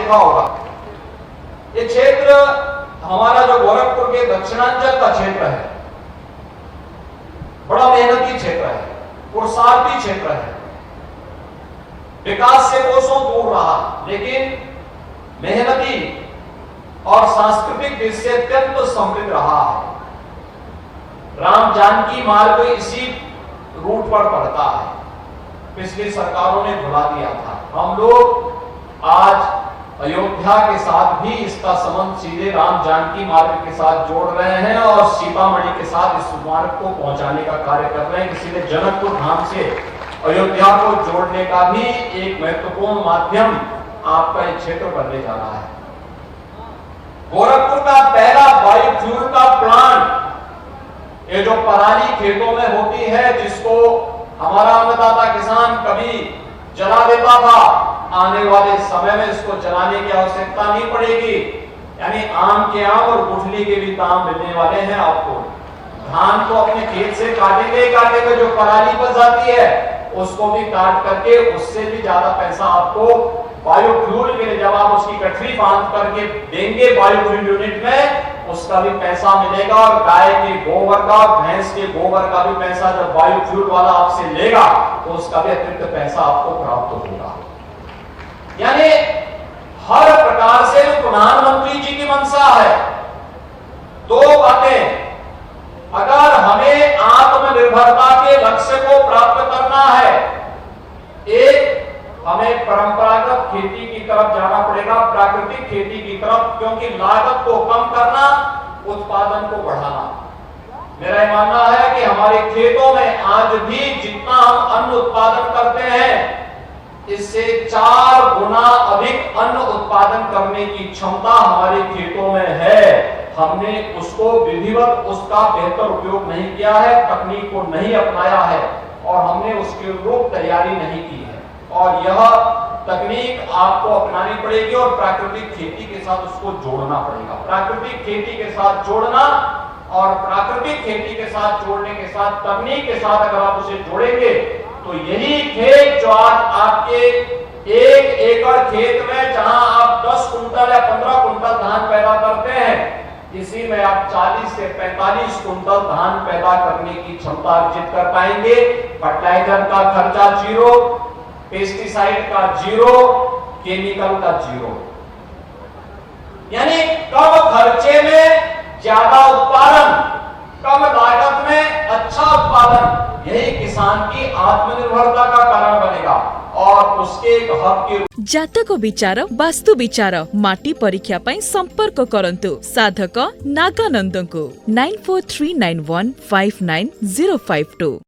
देखा होगा, ये क्षेत्र हमारा जो गोरखपुर के दक्षिणांचल का क्षेत्र है, बड़ा मेहनती क्षेत्र है, पुरुषार्थी क्षेत्र है, विकास से कोसों दूर रहा, लेकिन मेहनती और सांस्कृतिक दृष्टि से अत्यंत समृद्ध रहा है। राम जानकी मार्ग इसी रूट पर पड़ता है, पिछली सरकारों ने भुला दिया था। हम लोग आज अयोध्या के साथ भी इसका संबंध सीधे राम जानकी मार्ग के साथ जोड़ रहे हैं और सीतामढ़ी के साथ इस मार्ग को पहुंचाने का कार्य कर रहे हैं। इसीलिए जनकपुर धाम से अयोध्या को जोड़ने का भी एक महत्वपूर्ण माध्यम आपका ये क्षेत्र बनने जा रहा है। गोरखपुर का पहला बायोफ्यूल का प्लांट, ये जो पराली खेतों में होती है, जिसको हमारा अन्नदाता किसान कभी जला देता था, आने वाले समय में इसको जलाने की आवश्यकता नहीं पड़ेगी। यानी आम के आम और गुठली के भी दाम मिलने वाले हैं आपको। धान को अपने खेत से काटेंगे, जो पराली बच जाती है उसको भी काट करके उससे भी ज्यादा पैसा आपको बायोफ्यूल के लिए, जब आप उसकी गठरी बांध करके देंगे बायोफ्यूल यूनिट में, उसका भी पैसा मिलेगा। और गाय के गोबर का, भैंस के गोबर का भी पैसा जब बायोफ्यूल वाला आपसे लेगा तो उसका भी अतिरिक्त पैसा आपको प्राप्त होगा। यानी हर प्रकार से प्रधानमंत्री जी की मंशा है। दो बातें, अगर हमें आत्मनिर्भरता के लक्ष्य को प्राप्त करना है, एक, हमें परंपरागत खेती की तरफ जाना पड़ेगा, प्राकृतिक खेती की तरफ, क्योंकि लागत को कम करना, उत्पादन को बढ़ाना। मेरा यह मानना है कि हमारे खेतों में आज भी जितना हम अन्न उत्पादन करते हैं, इससे 4 गुना अधिक अन्न उत्पादन करने की क्षमता हमारे खेतों में है। हमने उसको विधिवत उसका बेहतर उपयोग नहीं किया है, तकनीक को नहीं अपनाया है और हमने उसके अनुरूप तैयारी नहीं की है। और यह तकनीक आपको अपनानी पड़ेगी और प्राकृतिक खेती के साथ उसको जोड़ना पड़ेगा। प्राकृतिक खेती के साथ जोड़ना और प्राकृतिक खेती के साथ जोड़ने के साथ तकनीक के साथ अगर आप उसे जोड़ेंगे तो यही खेत जो आज आपके 1 एकड़ खेत में जहां आप 10 कुंटल या 15 कुंटल धान पैदा करते हैं, इसी में आप 40 से 45 कुंटल धान पैदा करने की क्षमता अर्जित कर पाएंगे। फर्टिलाइजर का खर्चा 0, पेस्टिसाइड का 0, केमिकल का 0। यानी कम खर्चे में ज्यादा उत्पादन, कम लागत में अच्छा उत्पादन, यही किसान की आत्मनिर्भरता का कारण बनेगा और उसके एक हक के जातक विचार, वास्तु विचार, माटी परीक्षा पई संपर्क करंतु साधक नागानंद को 9439159052।